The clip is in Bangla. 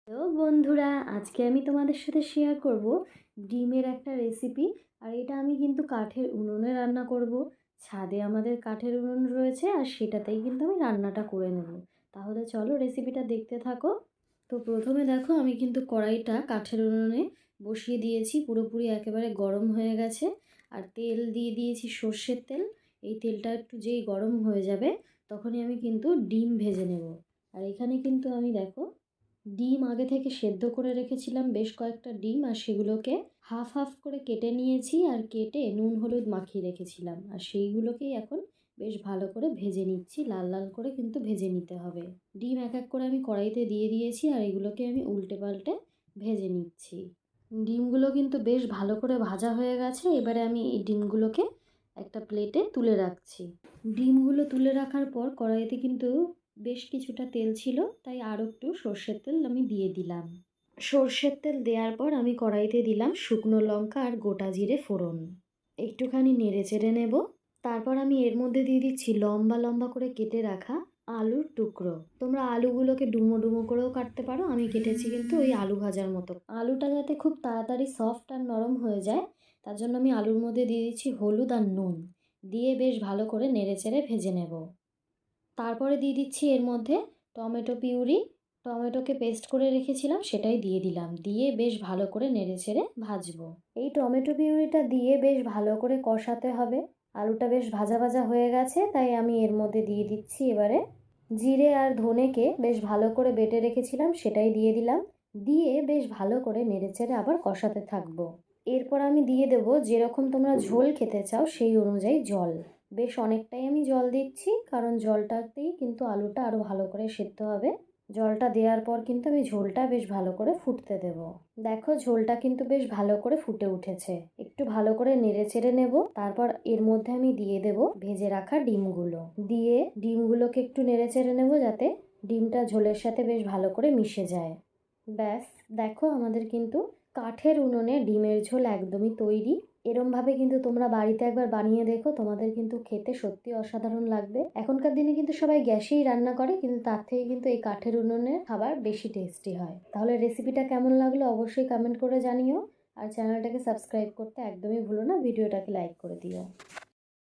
হ্যালো বন্ধুরা, আজকে আমি তোমাদের সাথে শেয়ার করব ডিমের একটা রেসিপি। আর এটা আমি কিন্তু কাঠের উনুনে রান্না করব। ছাদে আমাদের কাঠের উনুন রয়েছে, আর সেটাতেই কিন্তু আমি রান্নাটা করে নেব। তাহলে চলো রেসিপিটা দেখতে থাকো। তো প্রথমে দেখো, আমি কিন্তু কড়াইটা কাঠের উনুনে বসিয়ে দিয়েছি, পুরোপুরি একেবারে গরম হয়ে গেছে। আর তেল দিয়ে দিয়েছি, সর্ষের তেল। এই তেলটা একটু যেই গরম হয়ে যাবে, তখনই আমি কিন্তু ডিম ভেজে নেব। আর এখানে কিন্তু আমি দেখো, ডিম আগে থেকে সেদ্ধ করে রেখেছিলাম, বেশ কয়েকটা ডিম, আর সেগুলোকে হাফ হাফ করে কেটে নিয়েছি, আর কেটে নুন হলুদ মাখিয়ে রেখেছিলাম। আর সেইগুলোকেই এখন বেশ ভালো করে ভেজে নিচ্ছি, লাল লাল করে কিন্তু ভেজে নিতে হবে। ডিম এক এক করে আমি কড়াইতে দিয়ে দিয়েছি, আর এগুলোকে আমি উল্টে পাল্টে ভেজে নিচ্ছি। ডিমগুলো কিন্তু বেশ ভালো করে ভাজা হয়ে গেছে। এবারে আমি এই ডিমগুলোকে একটা প্লেটে তুলে রাখছি। ডিমগুলো তুলে রাখার পর কড়াইতে কিন্তু বেশ কিছুটা তেল ছিল, তাই আরও একটু সর্ষের তেল আমি দিয়ে দিলাম। সর্ষের তেল দেওয়ার পর আমি কড়াইতে দিলাম শুকনো লঙ্কা আর গোটা জিরে ফোড়ন। একটুখানি নেড়ে চেড়ে নেব। তারপর আমি এর মধ্যে দিয়ে দিচ্ছি লম্বা লম্বা করে কেটে রাখা আলুর টুকরো। তোমরা আলুগুলোকে ডুমো ডুমো করেও কাটতে পারো, আমি কেটেছি কিন্তু ওই আলু ভাজার মতো। আলুটা যাতে খুব তাড়াতাড়ি সফট আর নরম হয়ে যায়, তার জন্য আমি আলুর মধ্যে দিয়ে দিচ্ছি হলুদ আর নুন, দিয়ে বেশ ভালো করে নেড়ে চেড়ে ভেজে নেব। তারপরে দিয়ে দিচ্ছি এর মধ্যে টমেটো পিউরি। টমেটোকে পেস্ট করে রেখেছিলাম, সেটাই দিয়ে দিলাম, দিয়ে বেশ ভালো করে নেড়েচেড়ে ভাজবো। এই টমেটো পিউরিটা দিয়ে বেশ ভালো করে কষাতে হবে। আলুটা বেশ ভাজা ভাজা হয়ে গেছে, তাই আমি এর মধ্যে দিয়ে দিচ্ছি এবারে জিরে আর ধনেকে বেশ ভালো করে বেটে রেখেছিলাম, সেটাই দিয়ে দিলাম, দিয়ে বেশ ভালো করে নেড়েচেড়ে আবার কষাতে থাকবো। এরপর আমি দিয়ে দেবো, যেরকম তোমরা ঝোল খেতে চাও সেই অনুযায়ী জল। বেশ অনেকটাই আমি জল দিচ্ছি, কারণ জলটাতেই কিন্তু আলুটা আরও ভালো করে সেদ্ধ হবে। জলটা দেওয়ার পর কিন্তু আমি ঝোলটা বেশ ভালো করে ফুটতে দেব। দেখো, ঝোলটা কিন্তু বেশ ভালো করে ফুটে উঠেছে। একটু ভালো করে নেড়ে চেড়ে নেব। তারপর এর মধ্যে আমি দিয়ে দেব ভেজে রাখা ডিমগুলো, দিয়ে ডিমগুলোকে একটু নেড়ে চেড়ে নেব, যাতে ডিমটা ঝোলের সাথে বেশ ভালো করে মিশে যায়। ব্যাস, দেখো আমাদের কিন্তু কাঠের উনুনে ডিমের ঝোল একদমই তৈরি। এরমভাবে কিন্তু তোমরা বাড়িতে একবার বানিয়ে দেখো, তোমাদের কিন্তু খেতে সত্যি অসাধারণ লাগবে। এখনকার দিনে কিন্তু সবাই গ্যাসেই রান্না করে, কিন্তু তার থেকে কিন্তু এই কাঠের উনুনের খাবার বেশি টেস্টি হয়। তাহলে রেসিপিটা কেমন লাগলো অবশ্যই কমেন্ট করে জানিও, আর চ্যানেলটাকে সাবস্ক্রাইব করতে একদমই ভুলো না, ভিডিওটাকে লাইক করে দিও।